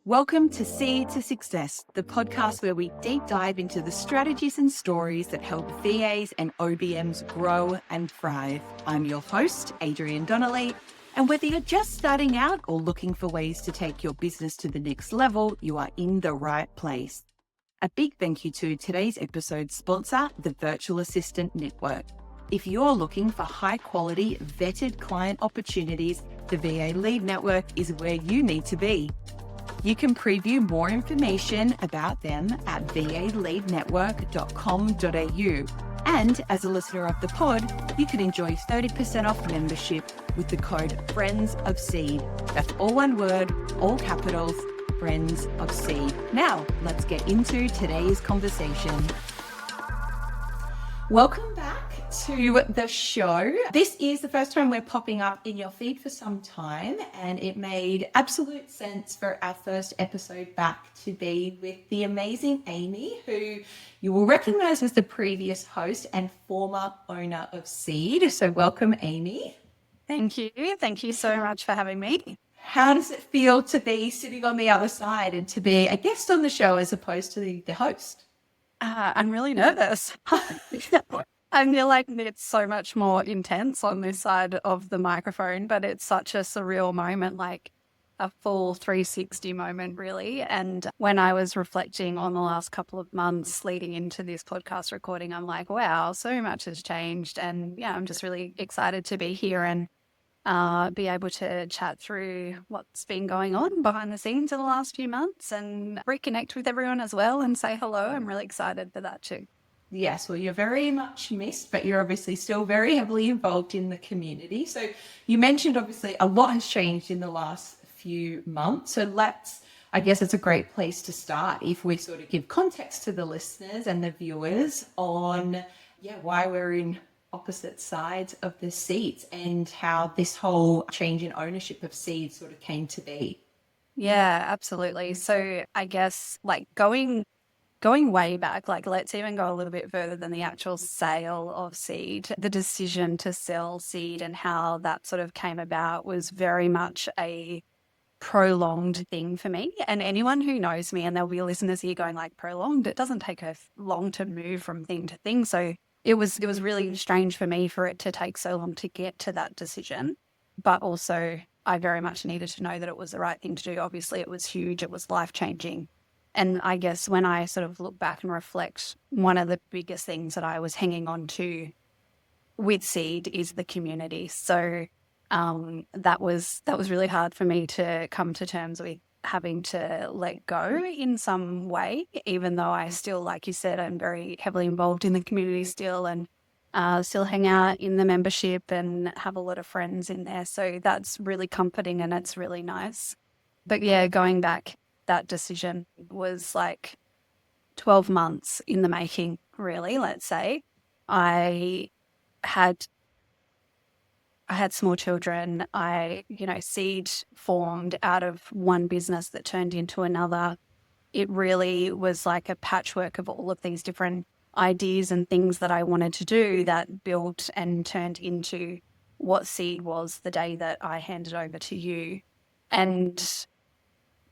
Welcome to Seed to Success, the podcast where we deep dive into the strategies and stories that help VAs and OBMs grow and thrive. I'm your host, Adrienne Donnelly, and whether you're just starting out or looking for ways to take your business to the next level, you are in the right place. A big thank you to today's episode sponsor, the Virtual Assistant Network. If you're looking for high-quality, vetted client opportunities, the VA Lead Network is where you need to be. You can preview more information about them at valeadnetwork.com.au. And as a listener of the pod, you can enjoy 30% off membership with the code Friends of Seed. That's all one word, all capitals, Friends of Seed. Now, let's get into today's conversation. Welcome back to the show. This is the first time we're popping up in your feed for some time, and it made absolute sense for our first episode back to be with the amazing Amy, who you will recognize as the previous host and former owner of Seed. So welcome, Amy. Thank you. Thank you so much for having me. How does it feel to be sitting on the other side and to be a guest on the show as opposed to the host? I'm really nervous. I feel like it's so much more intense on this side of the microphone, but it's such a surreal moment, like a full 360 moment, really. And when I was reflecting on the last couple of months leading into this podcast recording, I'm like, wow, so much has changed. And yeah, I'm just really excited to be here and be able to chat through what's been going on behind the scenes in the last few months and reconnect with everyone as well and say hello. I'm really excited for that too. Yes, well, you're very much missed, but you're obviously still very heavily involved in the community. So you mentioned obviously a lot has changed in the last few months. So I guess it's a great place to start if we sort of give context to the listeners and the viewers on why we're in opposite sides of the seats and how this whole change in ownership of Seed sort of came to be. Yeah, absolutely. So I guess like going way back, like let's even go a little bit further than the actual sale of Seed. The decision to sell Seed and how that sort of came about was very much a prolonged thing for me. And anyone who knows me, and there'll be listeners here going like, prolonged, it doesn't take long to move from thing to thing. So it was really strange for me for it to take so long to get to that decision. But also I very much needed to know that it was the right thing to do. Obviously it was huge, it was life-changing. And I guess when I sort of look back and reflect, one of the biggest things that I was hanging on to with Seed is the community. So that was really hard for me to come to terms with having to let go in some way, even though I still, like you said, I'm very heavily involved in the community still and still hang out in the membership and have a lot of friends in there. So that's really comforting and it's really nice. But yeah, going back, that decision was like 12 months in the making, really, let's say. I had small children. Seed formed out of one business that turned into another. It really was like a patchwork of all of these different ideas and things that I wanted to do that built and turned into what Seed was the day that I handed over to you. And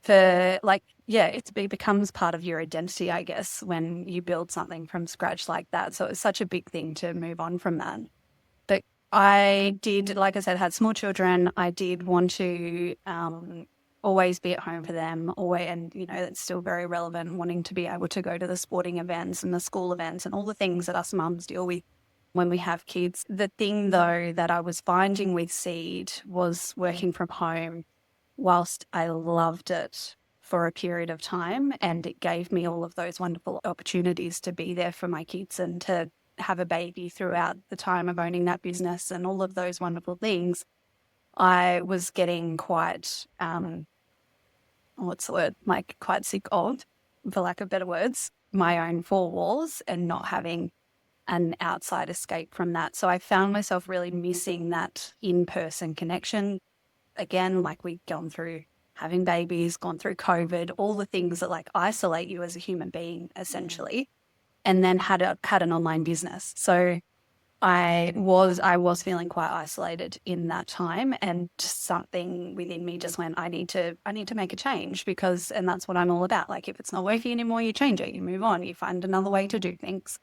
it becomes part of your identity, I guess, when you build something from scratch like that. So it's such a big thing to move on from that. But I did, like I said, had small children. I did want to always be at home for them, and it's still very relevant, wanting to be able to go to the sporting events and the school events and all the things that us mums deal with when we have kids. The thing, though, that I was finding with Seed was working from home. Whilst I loved it for a period of time and it gave me all of those wonderful opportunities to be there for my kids and to have a baby throughout the time of owning that business and all of those wonderful things, I was getting quite, quite sick of, for lack of better words, my own four walls and not having an outside escape from that. So I found myself really missing that in-person connection. Again, like we've gone through having babies, gone through COVID, all the things that like isolate you as a human being essentially, and then had an online business. So I was feeling quite isolated in that time, and something within me just went, I need to make a change, because, and that's what I'm all about. Like, if it's not working anymore, you change it, you move on, you find another way to do things.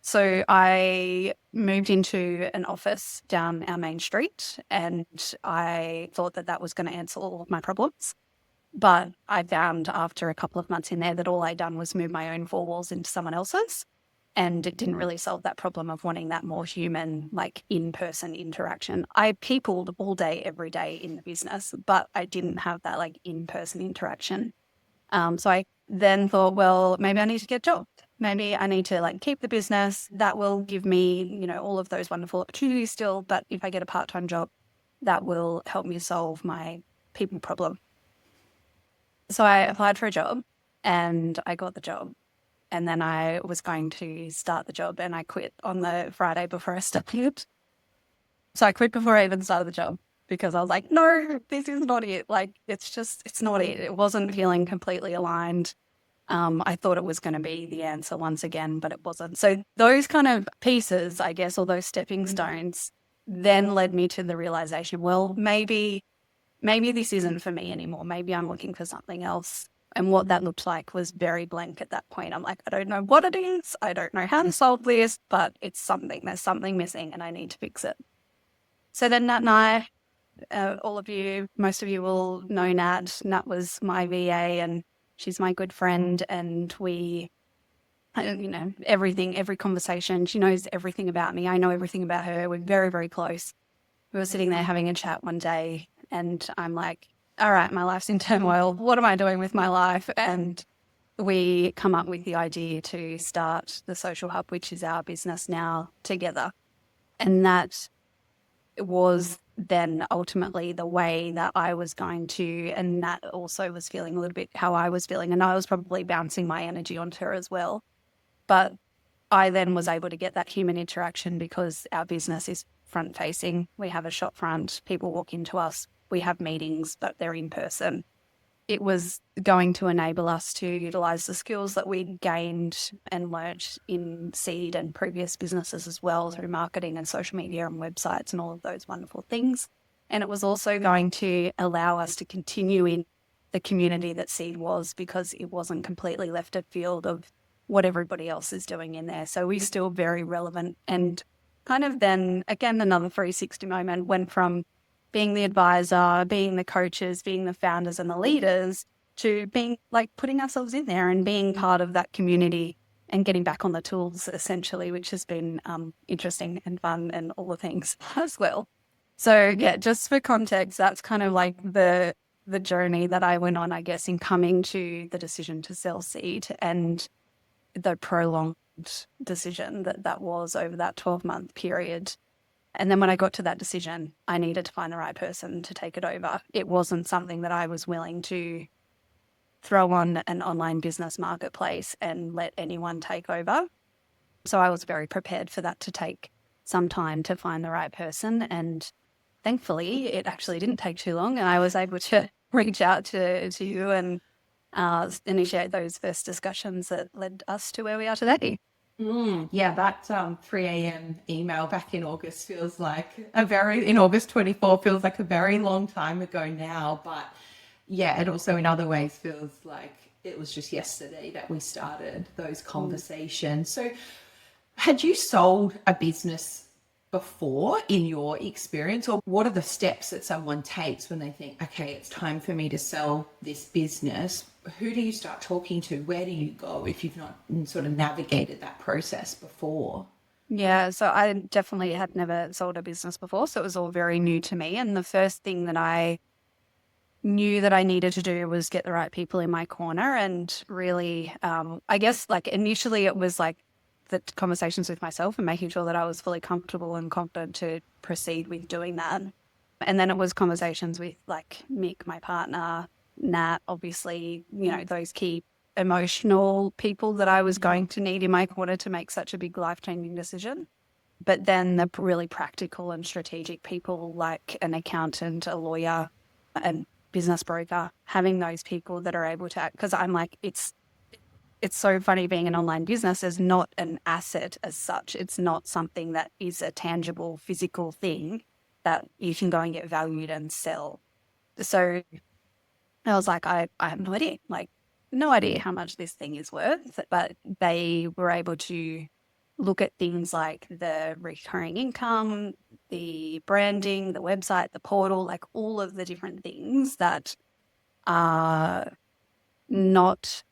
So I moved into an office down our main street, and I thought that was going to answer all of my problems. But I found after a couple of months in there that all I'd done was move my own four walls into someone else's. And it didn't really solve that problem of wanting that more human, like in-person interaction. I peopled all day, every day in the business, but I didn't have that like in-person interaction. So I then thought, well, maybe I need to get a job. Maybe I need to like keep the business. That will give me, you know, all of those wonderful opportunities still. But if I get a part-time job, that will help me solve my people problem. So I applied for a job and I got the job. And then I was going to start the job, and I quit on the Friday before I started. So I quit before I even started the job, because I was like, no, this is not it. Like, it's not it. It wasn't feeling completely aligned. I thought it was going to be the answer once again, but it wasn't. So those kind of pieces, I guess, or those stepping stones then led me to the realization, well, maybe this isn't for me anymore. Maybe I'm looking for something else. And what that looked like was very blank at that point. I'm like, I don't know what it is. I don't know how to solve this, but it's something. There's something missing and I need to fix it. So then Nat and I, most of you will know Nat. Nat was my VA and she's my good friend. And we, you know, every conversation, she knows everything about me. I know everything about her. We're very, very close. We were sitting there having a chat one day and I'm like, all right, my life's in turmoil. What am I doing with my life? And we come up with the idea to start the Social Hub, which is our business now, together. And that was then ultimately the way that I was going to, and Nat also was feeling a little bit how I was feeling. And I was probably bouncing my energy onto her as well. But I then was able to get that human interaction because our business is front facing. We have a shop front. People walk into us. We have meetings, but they're in person. It was going to enable us to utilize the skills that we gained and learnt in Seed and previous businesses as well, through marketing and social media and websites and all of those wonderful things. And it was also going to allow us to continue in the community that Seed was, because it wasn't completely left afield of what everybody else is doing in there. So we're still very relevant, and kind of then, again, another 360 moment, went from being the advisor, being the coaches, being the founders and the leaders, to being like putting ourselves in there and being part of that community and getting back on the tools, essentially, which has been interesting and fun and all the things as well. So yeah, just for context, that's kind of like the journey that I went on, I guess, in coming to the decision to sell Seed, and the prolonged decision that was over that 12-month period. And then when I got to that decision, I needed to find the right person to take it over. It wasn't something that I was willing to throw on an online business marketplace and let anyone take over. So I was very prepared for that to take some time to find the right person. And thankfully, it actually didn't take too long. And I was able to reach out to you and initiate those first discussions that led us to where we are today. Yeah, that 3 a.m. email back in August feels like in August 24 feels like a very long time ago now. But yeah, it also in other ways feels like it was just yesterday that we started those conversations. So had you sold a business before in your experience, or what are the steps that someone takes when they think, okay, it's time for me to sell this business? Who do you start talking to? Where do you go if you've not sort of navigated that process before? Yeah, so I definitely had never sold a business before, so it was all very new to me. And the first thing that I knew that I needed to do was get the right people in my corner. And really, I guess like initially it was like the conversations with myself and making sure that I was fully comfortable and confident to proceed with doing that. And then it was conversations with like Mick, my partner, Nat, obviously, you know, those key emotional people that I was going to need in my corner to make such a big life-changing decision. But then the really practical and strategic people like an accountant, a lawyer, a business broker, having those people that are able to act, because I'm like, it's so funny being an online business is not an asset as such. It's not something that is a tangible physical thing that you can go and get valued and sell. So I was like, I have no idea, like no idea how much this thing is worth. But they were able to look at things like the recurring income, the branding, the website, the portal, like all of the different things that are not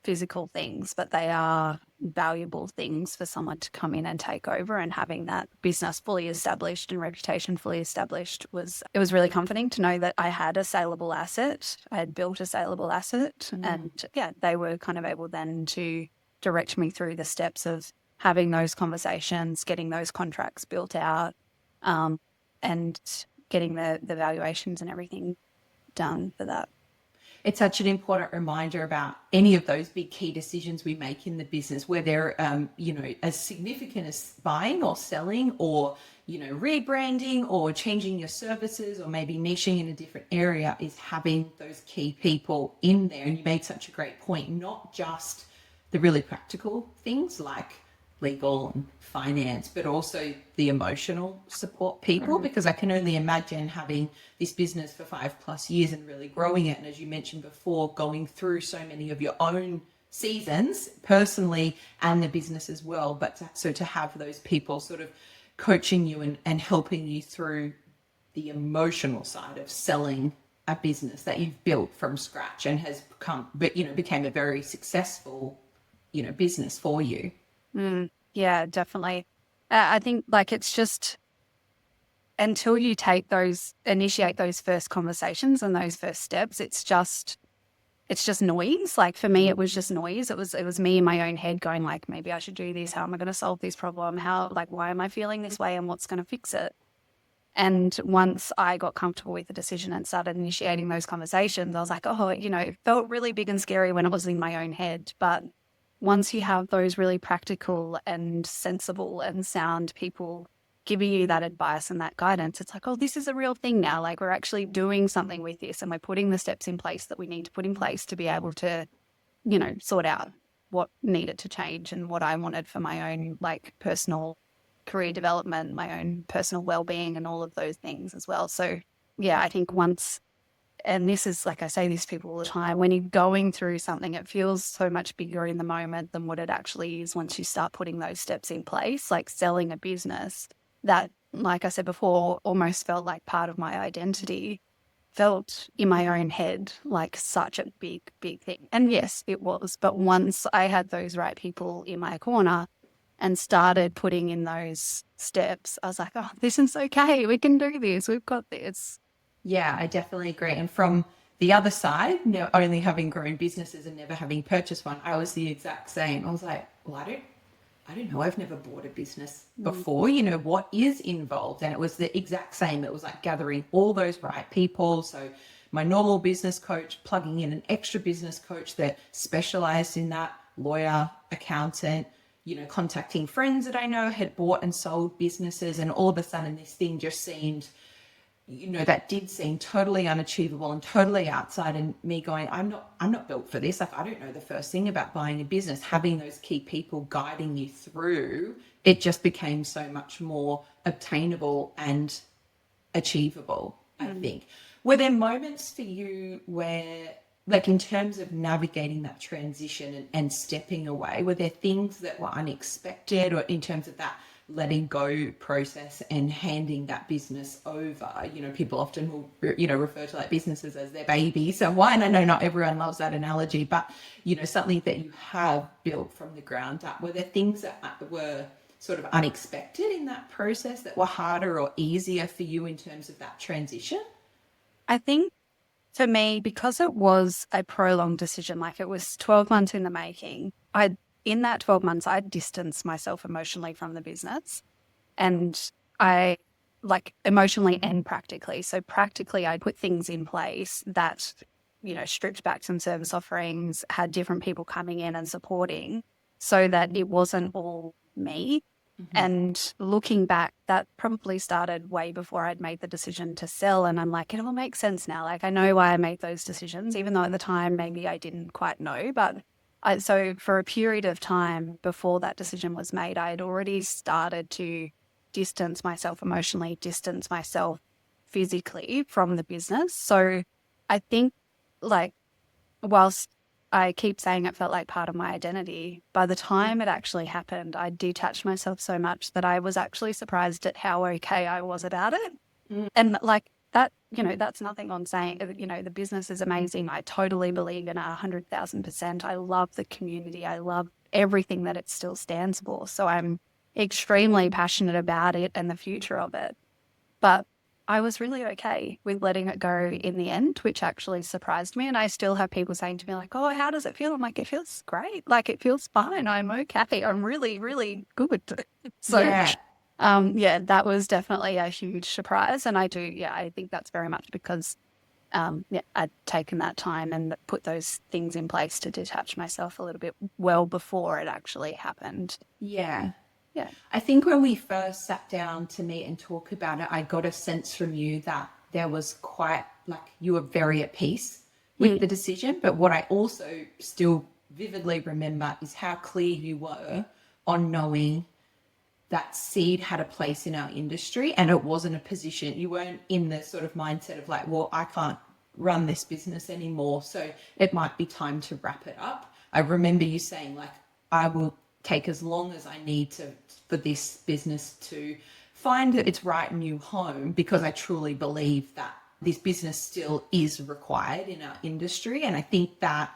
physical things, but they are valuable things for someone to come in and take over. And having that business fully established and reputation fully established it was really comforting to know that I had a saleable asset. I had built a saleable asset. And yeah, they were kind of able then to direct me through the steps of having those conversations, getting those contracts built out, and getting the valuations and everything done for that. It's such an important reminder about any of those big key decisions we make in the business, where they're, as significant as buying or selling or, rebranding or changing your services or maybe niching in a different area, is having those key people in there. And you made such a great point, not just the really practical things like legal and finance, but also the emotional support people, because I can only imagine having this business for 5+ years and really growing it. And as you mentioned before, going through so many of your own seasons personally and the business as well. But to have those people sort of coaching you and helping you through the emotional side of selling a business that you've built from scratch and has became a very successful, business for you. Yeah, definitely. I think like it's just until you initiate those first conversations and those first steps, it's just noise. Like for me, it was just noise. It was me in my own head going like, maybe I should do this. How am I going to solve this problem? Why am I feeling this way and what's going to fix it? And once I got comfortable with the decision and started initiating those conversations, I was like, oh, it felt really big and scary when it was in my own head. But once you have those really practical and sensible and sound people giving you that advice and that guidance, it's like, oh, this is a real thing now. Like we're actually doing something with this and we're putting the steps in place that we need to put in place to be able to, sort out what needed to change and what I wanted for my own like personal career development, my own personal well-being and all of those things as well. So yeah, I think and this is like I say this to people all the time, when you're going through something, it feels so much bigger in the moment than what it actually is once you start putting those steps in place. Like selling a business that, like I said before, almost felt like part of my identity, felt in my own head like such a big, big thing. And yes, it was. But once I had those right people in my corner and started putting in those steps, I was like, oh, this is okay. We can do this. We've got this. Yeah, I definitely agree. And from the other side, only having grown businesses and never having purchased one, I was the exact same. I was like, well, I don't know. I've never bought a business before. What is involved? And it was the exact same. It was like gathering all those right people. So my normal business coach, plugging in an extra business coach that specialized in that, lawyer, accountant, contacting friends that I know had bought and sold businesses. And all of a sudden this thing just seemed, that did seem totally unachievable and totally outside, and me going, I'm not built for this. Like, I don't know the first thing about buying a business. Having those key people guiding you through, it just became so much more obtainable and achievable, I think. Were there moments for you where, like in terms of navigating that transition and stepping away, were there things that were unexpected, or in terms of that letting go process and handing that business over? People often will, refer to like businesses as their baby. So why? And I know not everyone loves that analogy, but, something that you have built from the ground up. Were there things that were sort of unexpected in that process that were harder or easier for you in terms of that transition? I think for me, because it was a prolonged decision, like it was 12 months in the making, in that 12 months, I distanced myself emotionally from the business, and I like emotionally and practically. So practically, I put things in place that, stripped back some service offerings, had different people coming in and supporting so that it wasn't all me. And looking back, that probably started way before I'd made the decision to sell. And I'm like, it all makes sense now. Like I know why I made those decisions, even though at the time maybe I didn't quite know, but So for a period of time before that decision was made, I had already started to distance myself emotionally, distance myself physically from the business. So I think, like, whilst I keep saying it felt like part of my identity, by the time it actually happened, I detached myself so much that I was actually surprised at how okay I was about it. And like that, that's nothing on saying, the business is amazing. I totally believe in it 100,000%. I love the community. I love everything that it still stands for. So I'm extremely passionate about it and the future of it. But I was really okay with letting it go in the end, which actually surprised me. And I still have people saying to me like, oh, how does it feel? I'm like, it feels great. Like, it feels fine. I'm okay. I'm really, really good. So Yeah. yeah, that was definitely a huge surprise. And I think that's very much because, I'd taken that time and put those things in place to detach myself a little bit well before it actually happened. Yeah. Yeah. I think when we first sat down to meet and talk about it, I got a sense from you that there was quite, like, you were very at peace with the decision. But what I also still vividly remember is how clear you were on knowing that seed had a place in our industry, and it wasn't a position. You weren't in the sort of mindset of like, well, I can't run this business anymore, so it might be time to wrap it up. I remember you saying like, I will take as long as I need to for this business to find its right new home, because I truly believe that this business still is required in our industry. And I think that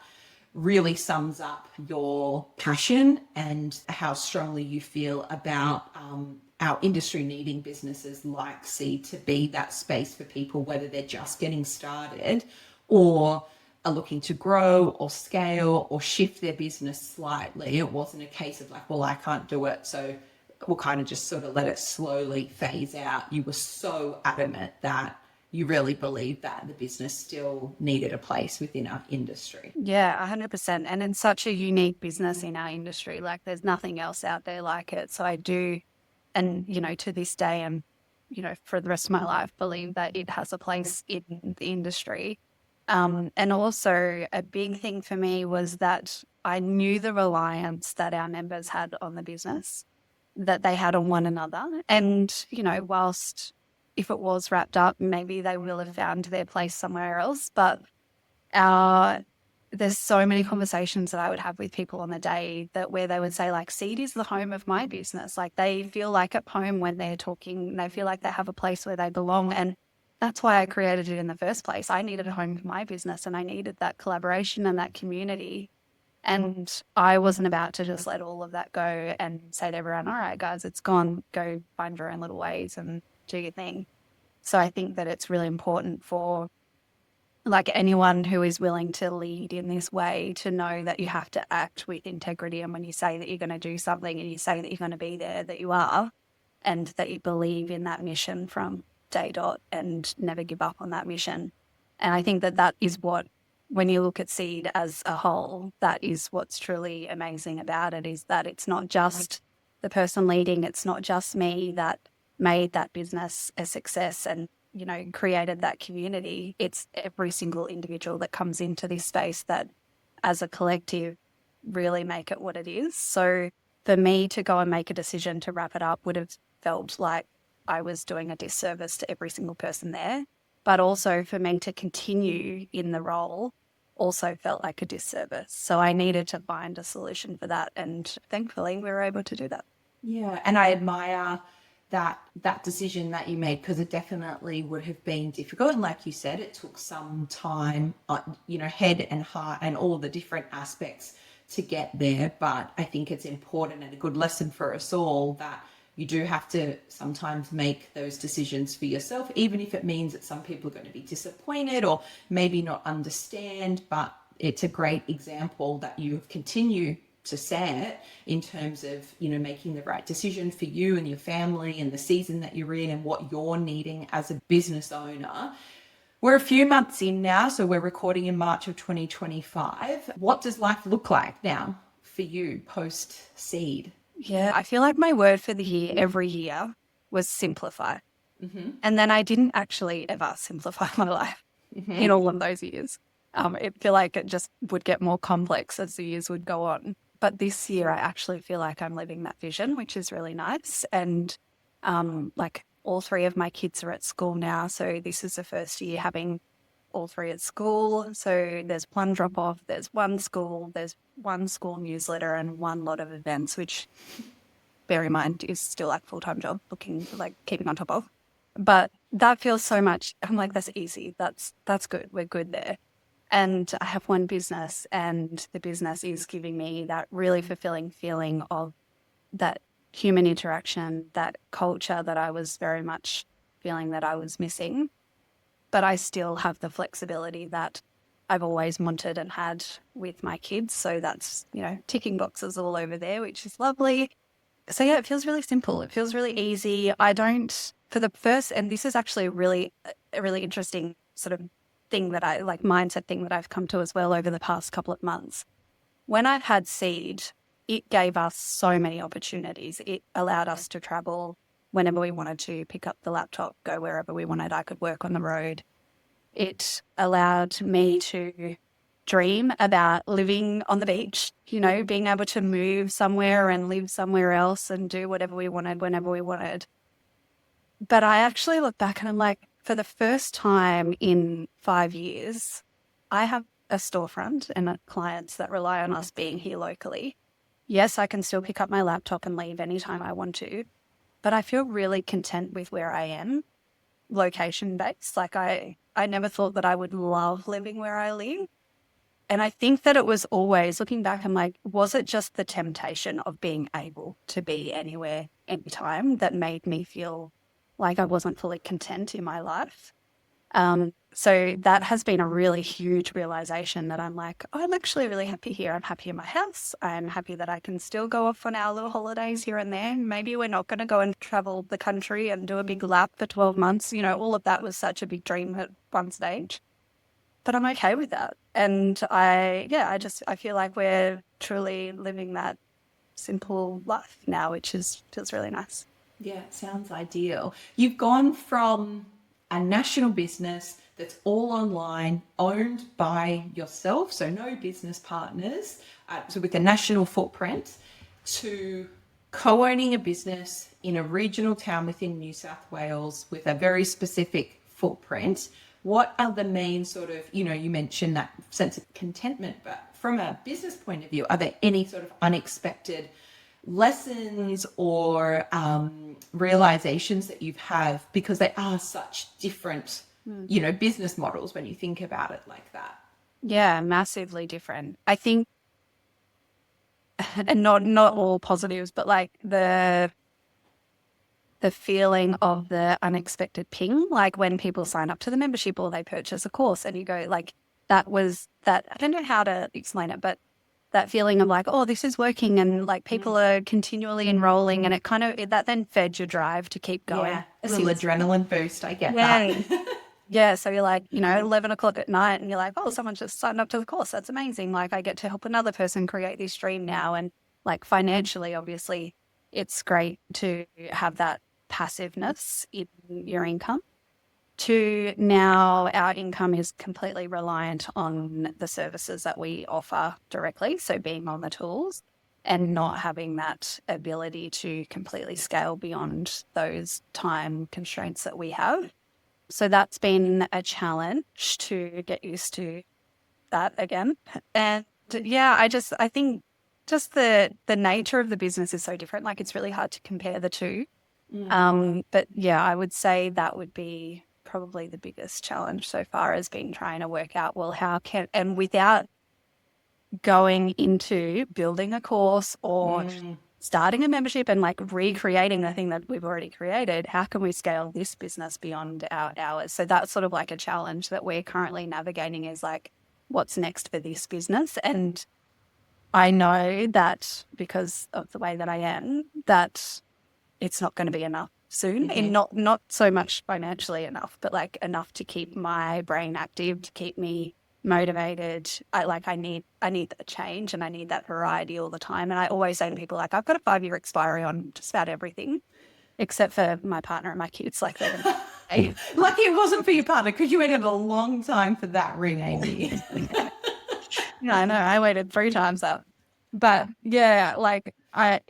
really sums up your passion and how strongly you feel about our industry needing businesses like Seed to be that space for people, whether they're just getting started or are looking to grow or scale or shift their business slightly. It wasn't a case of like, well, I can't do it, so we'll kind of just sort of let it slowly phase out. You were so adamant that you really believed that the business still needed a place within our industry. Yeah, 100%. And it's such a unique business in our industry. Like, there's nothing else out there like it. So I do, and, to this day, and, for the rest of my life, believe that it has a place in the industry. And also a big thing for me was that I knew the reliance that our members had on the business, that they had on one another. And, whilst if it was wrapped up, maybe they will have found their place somewhere else. But there's so many conversations that I would have with people on the day where they would say like, Seed is the home of my business. Like, they feel like at home when they're talking, they feel like they have a place where they belong. And that's why I created it in the first place. I needed a home for my business, and I needed that collaboration and that community. And I wasn't about to just let all of that go and say to everyone, all right, guys, it's gone. Go find your own little ways and do your thing. So I think that it's really important for like anyone who is willing to lead in this way to know that you have to act with integrity. And when you say that you're going to do something and you say that you're going to be there, that you are, and that you believe in that mission from day dot and never give up on that mission. And I think that that is what, when you look at Seed as a whole, that is what's truly amazing about it, is that it's not just the person leading, it's not just me that made that business a success and created that community. It's every single individual that comes into this space that as a collective really make it what it is. So for me to go and make a decision to wrap it up would have felt like I was doing a disservice to every single person there. But also for me to continue in the role also felt like a disservice. So I needed to find a solution for that. And thankfully we were able to do that. Yeah, and I admire that decision that you made, because it definitely would have been difficult. And like you said, it took some time, head and heart and all the different aspects to get there. But I think it's important and a good lesson for us all that you do have to sometimes make those decisions for yourself, even if it means that some people are going to be disappointed or maybe not understand. But it's a great example that you have continued to set in terms of, making the right decision for you and your family and the season that you're in and what you're needing as a business owner. We're a few months in now, so we're recording in March of 2025. What does life look like now for you post Seed? Yeah, I feel like my word for the year every year was simplify. And then I didn't actually ever simplify my life in all of those years. It feel like it just would get more complex as the years would go on. But this year, I actually feel like I'm living that vision, which is really nice. And like all three of my kids are at school now. So this is the first year having all three at school. So there's one drop off, there's one school newsletter, and one lot of events, which bear in mind is still like full-time job, looking like keeping on top of. But that feels so much. I'm like, that's easy. That's good. We're good there. And I have one business, and the business is giving me that really fulfilling feeling of that human interaction, that culture that I was very much feeling that I was missing. But I still have the flexibility that I've always wanted and had with my kids. So that's, ticking boxes all over there, which is lovely. So yeah, it feels really simple. It feels really easy. I don't, for the first, and this is actually a really interesting sort of thing that I like, mindset thing that I've come to as well over the past couple of months. When I've had Seed, it gave us so many opportunities. It allowed us to travel whenever we wanted to, pick up the laptop, go wherever we wanted. I could work on the road. It allowed me to dream about living on the beach, being able to move somewhere and live somewhere else and do whatever we wanted, whenever we wanted. But I actually look back and I'm like, for the first time in 5 years, I have a storefront and clients that rely on us being here locally. Yes, I can still pick up my laptop and leave anytime I want to, but I feel really content with where I am, location-based. Like I never thought that I would love living where I live. And I think that it was always, looking back, I'm like, was it just the temptation of being able to be anywhere, anytime, that made me feel like I wasn't fully content in my life? So that has been a really huge realization that I'm like, oh, I'm actually really happy here. I'm happy in my house. I'm happy that I can still go off on our little holidays here and there. Maybe we're not going to go and travel the country and do a big lap for 12 months. All of that was such a big dream at one stage. But I'm okay with that. And I feel like we're truly living that simple life now, which feels really nice. Yeah, it sounds ideal. You've gone from a national business that's all online, owned by yourself, so no business partners, so with a national footprint, to co-owning a business in a regional town within New South Wales with a very specific footprint. What are the main sort of, you mentioned that sense of contentment, but from a business point of view, are there any sort of unexpected lessons or realizations that you've had, because they are such different, business models when you think about it like that? Yeah, massively different. I think, and not all positives, but like the feeling of the unexpected ping, like when people sign up to the membership or they purchase a course and you go like, I don't know how to explain it, but that feeling of like, oh, this is working, and like people are continually enrolling, and that then fed your drive to keep going. Yeah, a little adrenaline boost. I get that. that. Yeah. So you're like, 11 o'clock at night and you're like, oh, someone just signed up to the course. That's amazing. Like I get to help another person create this dream now. And like financially, obviously, it's great to have that passiveness in your income. To now our income is completely reliant on the services that we offer directly. So being on the tools and not having that ability to completely scale beyond those time constraints that we have. So that's been a challenge to get used to that again. And yeah, I think just the nature of the business is so different. Like it's really hard to compare the two. But yeah, I would say that would be probably the biggest challenge so far, has been trying to work out, well, and without going into building a course or starting a membership and like recreating the thing that we've already created, how can we scale this business beyond our hours? So that's sort of like a challenge that we're currently navigating, is like, what's next for this business? And I know that because of the way that I am, that it's not going to be enough soon, and not so much financially enough, but like enough to keep my brain active, to keep me motivated. I need a change, and I need that variety all the time. And I always say to people, like, I've got a 5-year expiry on just about everything, except for my partner and my kids. Like Lucky it wasn't for your partner because you waited a long time for that ring, Amy. Yeah, I know. I waited 3 times that. But yeah, like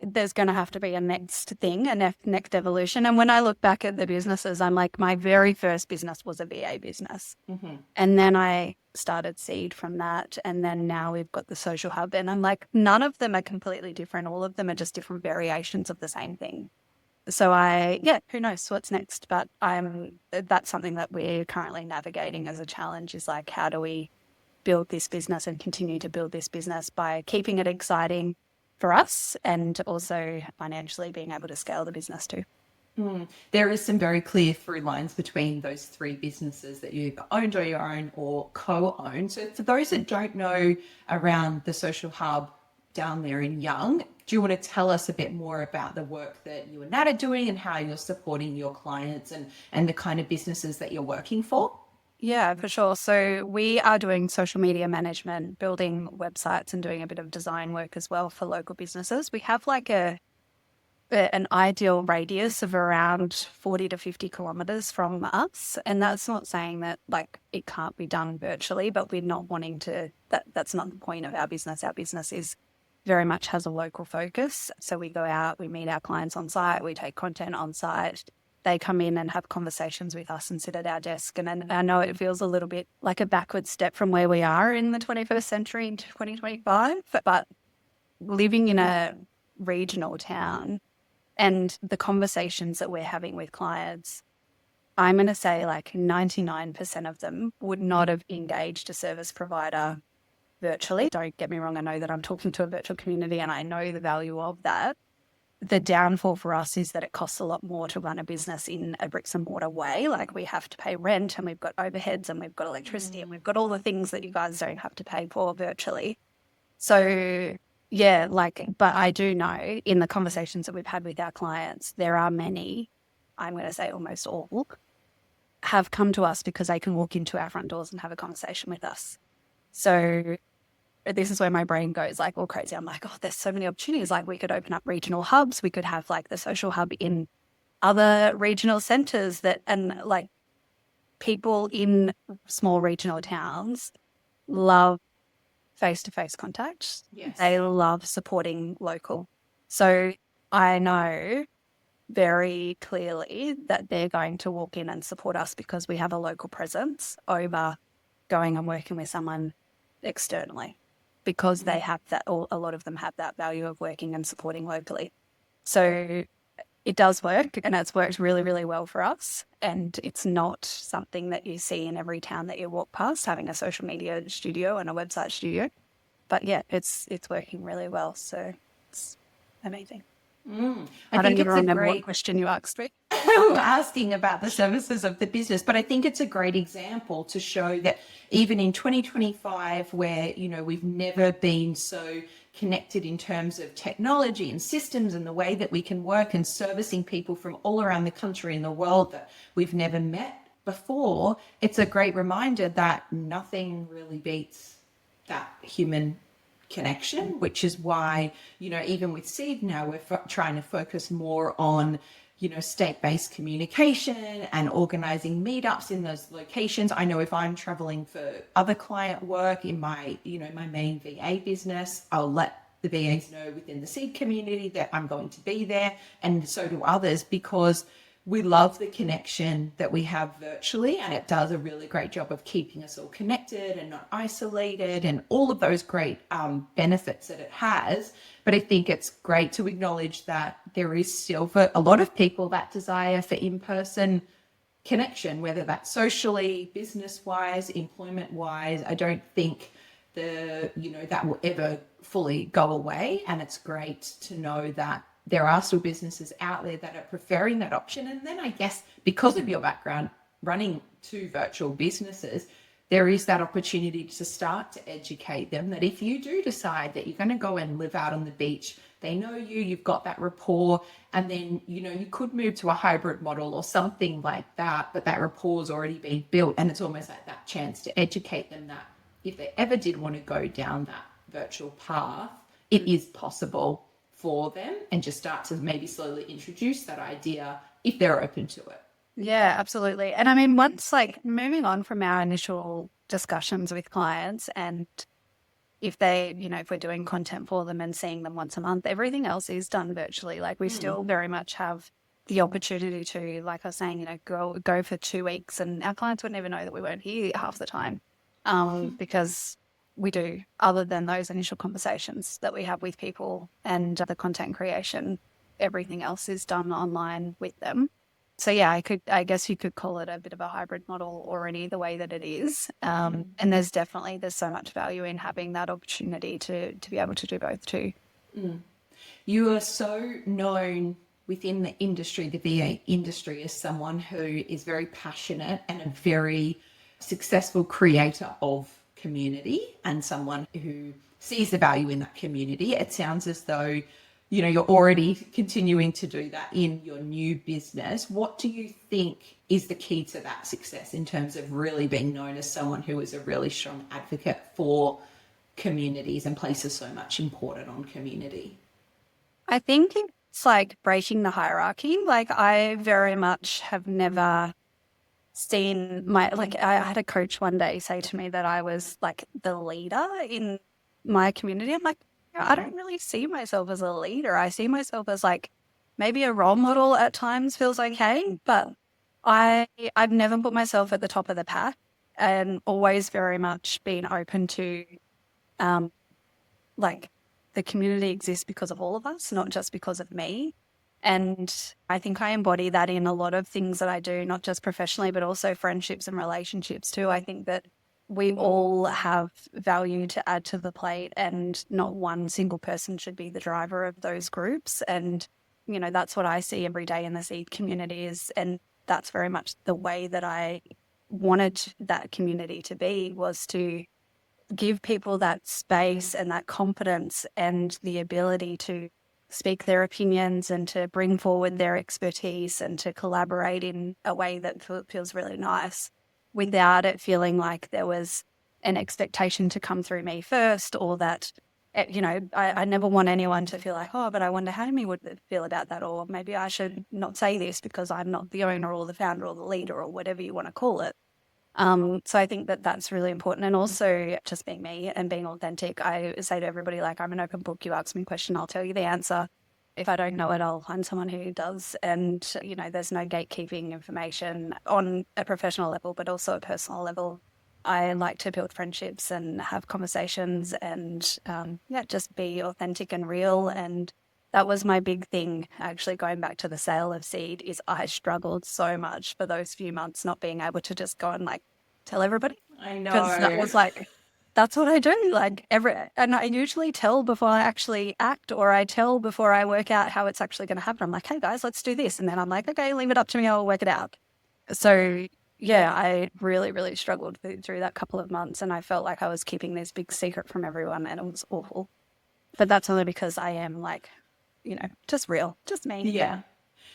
there's going to have to be a next thing, a next evolution. And when I look back at the businesses, I'm like, my very first business was a VA business. Mm-hmm. And then I started Seed from that. And then now we've got the social hub. And I'm like, none of them are completely different. All of them are just different variations of the same thing. So who knows what's next? But that's something that we're currently navigating as a challenge is like, how do we build this business and continue to build this business by keeping it exciting for us and also financially being able to scale the business too. There is some very clear through lines between those 3 businesses that you've owned on your own or co-own. So for those that don't know around the social hub down there in Young, do you want to tell us a bit more about the work that you and Nat are doing and how you're supporting your clients and the kind of businesses that you're working for? Yeah, for sure. So we are doing social media management, building websites and doing a bit of design work as well for local businesses. We have like an ideal radius of around 40 to 50 kilometers from us. And that's not saying that like it can't be done virtually, but we're not wanting to, that's not the point of our business. Our business is very much has a local focus. So we go out, we meet our clients on site, we take content on site. They come in and have conversations with us and sit at our desk. And I know it feels a little bit like a backward step from where we are in the 21st century in 2025, but living in a regional town and the conversations that we're having with clients, I'm going to say like 99% of them would not have engaged a service provider virtually. Don't get me wrong. I know that I'm talking to a virtual community and I know the value of that. The downfall for us is that it costs a lot more to run a business in a bricks and mortar way. Like we have to pay rent and we've got overheads and we've got electricity and we've got all the things that you guys don't have to pay for virtually. So yeah, but I do know in the conversations that we've had with our clients, there are many, I'm going to say almost all, have come to us because they can walk into our front doors and have a conversation with us. So this is where my brain goes like all crazy. I'm like, oh, there's so many opportunities. Like we could open up regional hubs. We could have like the social hub in other regional centers and like people in small regional towns love face-to-face contact. Yes. They love supporting local. So I know very clearly that they're going to walk in and support us because we have a local presence over going and working with someone externally. Because they have that, or a lot of them have that value of working and supporting locally. So it does work and it's worked really, really well for us. And it's not something that you see in every town that you walk past, having a social media studio and a website studio. But yeah, it's working really well. So it's amazing. I don't even remember what question you asked me. I'm asking about the services of the business, but I think it's a great example to show that even in 2025, where, we've never been so connected in terms of technology and systems and the way that we can work and servicing people from all around the country and the world that we've never met before, it's a great reminder that nothing really beats that human connection, which is why, even with Seed now, we're trying to focus more on, state-based communication and organizing meetups in those locations. I know if I'm traveling for other client work in my, my main VA business, I'll let the VAs know within the Seed community that I'm going to be there, and so do others, because we love the connection that we have virtually, and it does a really great job of keeping us all connected and not isolated and all of those great benefits that it has. But I think it's great to acknowledge that there is still for a lot of people that desire for in-person connection, whether that's socially, business-wise, employment-wise. I don't think that will ever fully go away. And it's great to know that there are still businesses out there that are preferring that option. And then I guess because of your background running 2 virtual businesses, there is that opportunity to start to educate them that if you do decide that you're going to go and live out on the beach, they know you've got that rapport, and then, you could move to a hybrid model or something like that, but that rapport's already been built. And it's almost like that chance to educate them that if they ever did want to go down that virtual path, it is possible for them, and just start to maybe slowly introduce that idea if they're open to it. Yeah, absolutely. And I mean, once like moving on from our initial discussions with clients, and if they, if we're doing content for them and seeing them once a month, everything else is done virtually. Like we still very much have the opportunity to, like I was saying, go for 2 weeks, and our clients would never know that we weren't here half the time, because we do, other than those initial conversations that we have with people and the content creation, everything else is done online with them. So yeah, I guess you could call it a bit of a hybrid model already, the way that it is. And there's so much value in having that opportunity to be able to do both too. You are so known within the industry, the VA industry, as someone who is very passionate and a very successful creator of community, and someone who sees the value in that community. It sounds as though, you're already continuing to do that in your new business. What do you think is the key to that success in terms of really being known as someone who is a really strong advocate for communities and places so much important on community? I think it's like breaking the hierarchy. Like I very much have never seen I had a coach one day say to me that I was like the leader in my community. I'm like, I don't really see myself as a leader. I see myself as like maybe a role model at times feels okay, but I've never put myself at the top of the pack, and always very much been open to um like the community exists because of all of us, not just because of me. And I think I embody that in a lot of things that I do, not just professionally, but also friendships and relationships too. I think that we all have value to add to the plate, and not one single person should be the driver of those groups. And, that's what I see every day in the seed community and that's very much the way that I wanted that community to be, was to give people that space and that confidence and the ability to speak their opinions and to bring forward their expertise and to collaborate in a way that feels really nice, without it feeling like there was an expectation to come through me first, or that, I never want anyone to feel like, oh, but I wonder how Amy would feel about that, or maybe I should not say this because I'm not the owner or the founder or the leader or whatever you want to call it. So I think that that's really important. And also just being me and being authentic. I say to everybody, like, I'm an open book. You ask me a question, I'll tell you the answer. If I don't know it, I'll find someone who does. And, there's no gatekeeping information on a professional level, but also a personal level. I like to build friendships and have conversations and, just be authentic and real. And that was my big thing, actually, going back to the sale of seed, is I struggled so much for those few months not being able to just go and like tell everybody. I Because that was like, that's what I do. Like and I usually tell before I actually act, or I tell before I work out how it's actually going to happen. I'm like, hey guys, let's do this. And then I'm like, okay, leave it up to me. I'll work it out. So yeah, I really, really struggled through that couple of months, and I felt like I was keeping this big secret from everyone, and it was awful. But that's only because I am like, just real, just me. Yeah.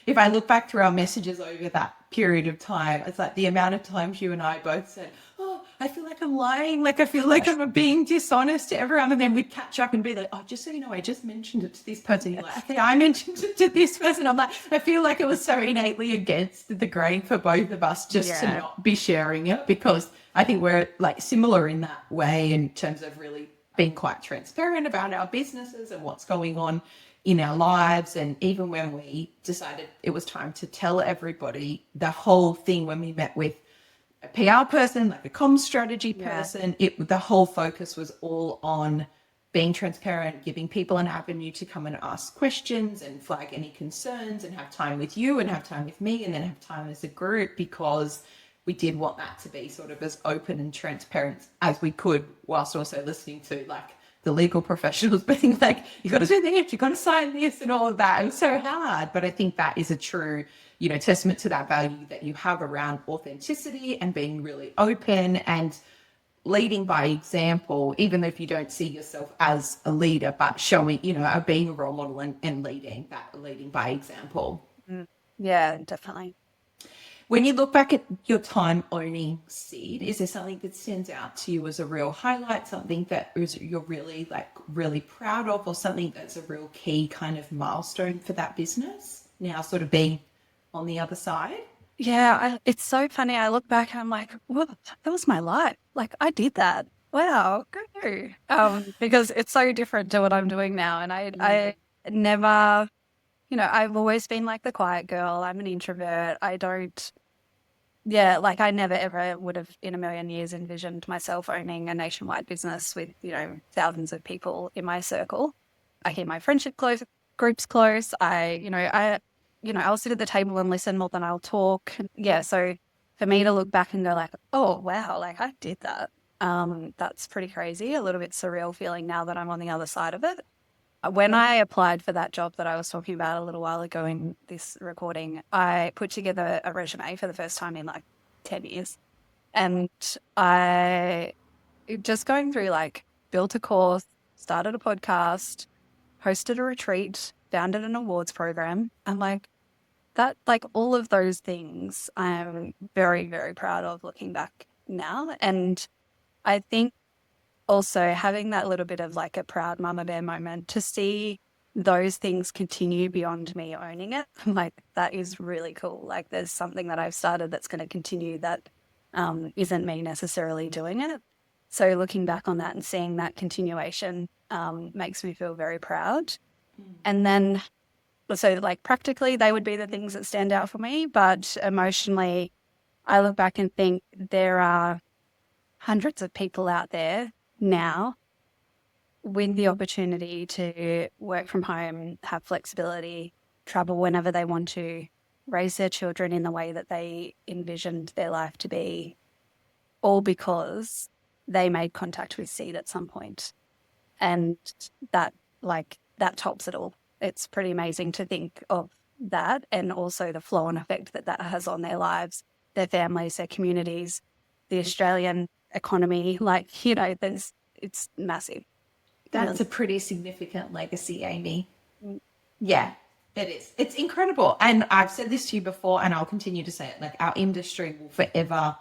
If I look back through our messages over that period of time, it's like the amount of times you and I both said, oh, I feel like I'm lying. Like, I feel like I'm being dishonest to everyone. And then we'd catch up and be like, oh, just so you know, I just mentioned it to this person. You're like, okay, I mentioned it to this person. I'm like, I feel like it was so innately against the grain for both of us just to not be sharing it, because I think we're like similar in that way in terms of really being quite transparent about our businesses and what's going on in our lives. And even when we decided it was time to tell everybody the whole thing, when we met with a PR person, like a comms strategy person, the whole focus was all on being transparent, giving people an avenue to come and ask questions and flag any concerns and have time with you and have time with me and then have time as a group, because we did want that to be sort of as open and transparent as we could, whilst also listening to like the legal professionals being like, you got to do this, you got to sign this and all of that. It was so hard. But I think that is a true, testament to that value that you have around authenticity and being really open and leading by example, even if you don't see yourself as a leader, but showing, being a role model and leading by example. Yeah, definitely. When you look back at your time owning Seed, is there something that stands out to you as a real highlight, something that you're really proud of, or something that's a real key kind of milestone for that business now, sort of being on the other side? Yeah, it's so funny. I look back and I'm like, well, that was my life. Like I did that. Wow, go. Because it's so different to what I'm doing now. And I never, I've always been like the quiet girl. I'm an introvert. I don't, yeah, like I never ever would have in a million years envisioned myself owning a nationwide business with, thousands of people in my circle. I keep my groups close. I'll sit at the table and listen more than I'll talk. Yeah. So for me to look back and go like, oh, wow, like I did that. That's pretty crazy. A little bit surreal feeling now that I'm on the other side of it. When I applied for that job that I was talking about a little while ago in this recording, I put together a resume for the first time in like 10 years. And I just going through like built a course, started a podcast, hosted a retreat, founded an awards program. And like that, like all of those things I'm very, very proud of looking back now. And I think also having that little bit of like a proud mama bear moment to see those things continue beyond me owning it, like that is really cool. Like there's something that I've started that's going to continue that isn't me necessarily doing it. So looking back on that and seeing that continuation makes me feel very proud. And then, so like practically, they would be the things that stand out for me, but emotionally, I look back and think there are hundreds of people out there now with the opportunity to work from home, have flexibility, travel whenever they want to, raise their children in the way that they envisioned their life to be, all because they made contact with seed at some point. And that, like, that tops it all. It's pretty amazing to think of that, and also the flow on effect that that has on their lives, their families, their communities, the Australian economy. Like, it's massive. That's a pretty significant legacy, Amy. Mm. Yeah, it is. It's incredible. And I've said this to you before, and I'll continue to say it. Like, our industry will forever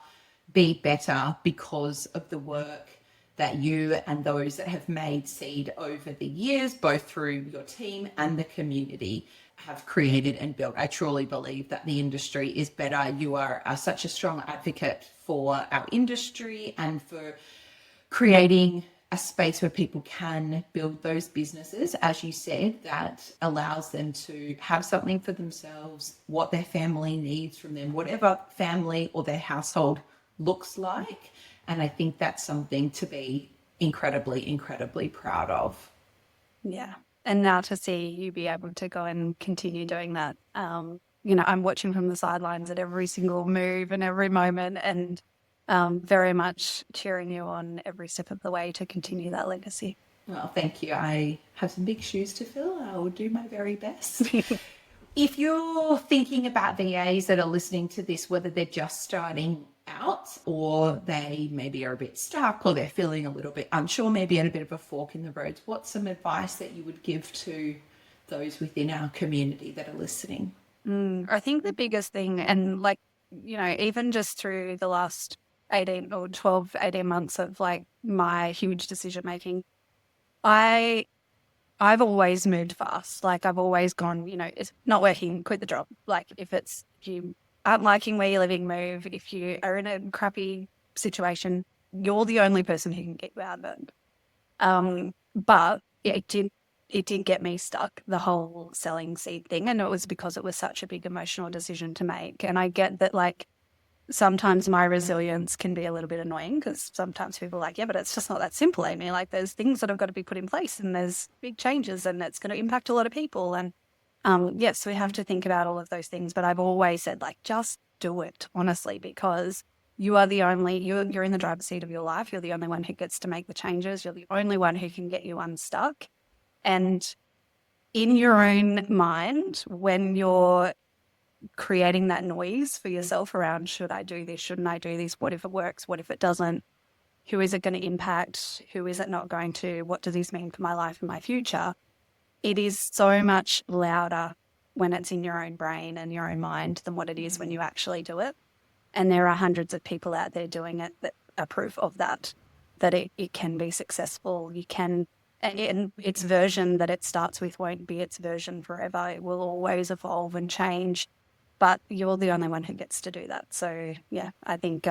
be better because of the work that you and those that have made Seed over the years, both through your team and the community, have created and built. I truly believe that the industry is better. You are such a strong advocate for our industry and for creating a space where people can build those businesses, as you said, that allows them to have something for themselves, what their family needs from them, whatever family or their household looks like. And I think that's something to be incredibly, incredibly proud of. Yeah. And now to see you be able to go and continue doing that, I'm watching from the sidelines at every single move and every moment, and very much cheering you on every step of the way to continue that legacy. Well, thank you. I have some big shoes to fill. I will do my very best. If you're thinking about VAs that are listening to this, whether they're just starting out or they maybe are a bit stuck or they're feeling a little bit unsure, maybe at a bit of a fork in the road, what's some advice that you would give to those within our community that are listening? I think the biggest thing, and like, even just through the last 18 months of like my huge decision making, I've always moved fast. Like I've always gone, it's not working, quit the job. Like if you aren't liking where you're living, move. If you are in a crappy situation, you're the only person who can get you out of it. But yeah, it did get me stuck, the whole selling seed thing. And it was because it was such a big emotional decision to make. And I get that like sometimes my resilience can be a little bit annoying because sometimes people are like, yeah, but it's just not that simple, Amy. Like there's things that have got to be put in place and there's big changes and it's going to impact a lot of people. And yes, we have to think about all of those things. But I've always said like, just do it, honestly, because you're in the driver's seat of your life. You're the only one who gets to make the changes. You're the only one who can get you unstuck. And in your own mind, when you're creating that noise for yourself around, should I do this? Shouldn't I do this? What if it works? What if it doesn't? Who is it going to impact? Who is it not going to? What does this mean for my life and my future? It is so much louder when it's in your own brain and your own mind than what it is when you actually do it. And there are hundreds of people out there doing it that are proof of that it can be successful. You can, and its version that it starts with won't be its version forever. It will always evolve and change. but you're the only one who gets to do that. So yeah, I think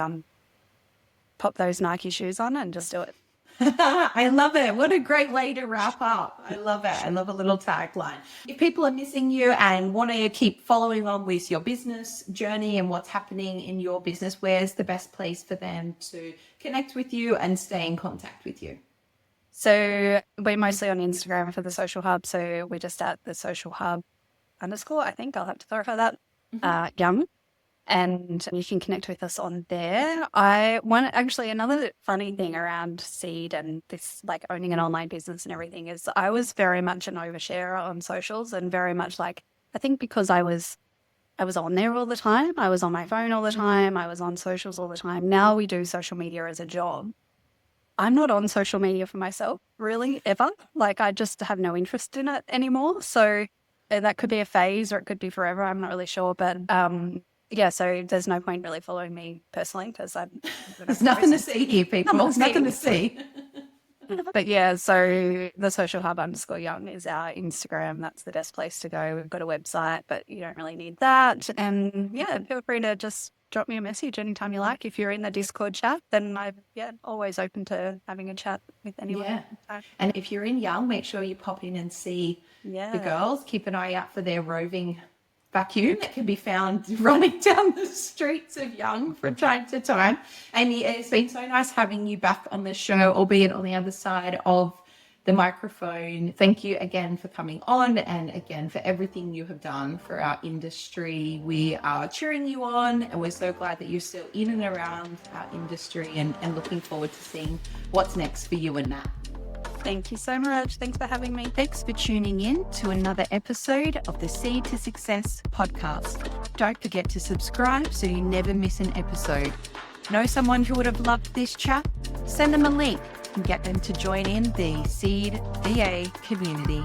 pop those Nike shoes on and just do it. I love it. What a great way to wrap up. I love it. I love a little tagline. If people are missing you and want to keep following on with your business journey and what's happening in your business, where's the best place for them to connect with you and stay in contact with you? So we're mostly on Instagram for the social hub. So we're just at the social hub _ I think I'll have to clarify that. Young. And you can connect with us on there. Another funny thing around Seed and this, like, owning an online business and everything, is I was very much an oversharer on socials, and very much like, I think because I was on there all the time, I was on my phone all the time, I was on socials all the time. Now we do social media as a job. I'm not on social media for myself, really, ever. Like, I just have no interest in it anymore. So that could be a phase or it could be forever. I'm not really sure. But yeah, so there's no point really following me personally, because there's nothing to see here, people. There's nothing to see. But yeah, so the social hub _young is our Instagram. That's the best place to go. We've got a website, but you don't really need that. And yeah, feel free to just drop me a message anytime you like. If you're in the Discord chat, then I'm always open to having a chat with anyone. Yeah. And if you're in Young, make sure you pop in and see the girls. Keep an eye out for their roving vacuum that can be found running down the streets of Young from time to time. Amy, it's been so nice having you back on the show, albeit on the other side of the microphone. Thank you again for coming on, and again for everything you have done for our industry. We are cheering you on, and we're so glad that you're still in and around our industry, and looking forward to seeing what's next for you and Nat. Thank you so much. Thanks for having me. Thanks for tuning in to another episode of the Seed to Success podcast. Don't forget to subscribe so you never miss an episode. Know someone who would have loved this chat? Send them a link and get them to join in the Seed VA community.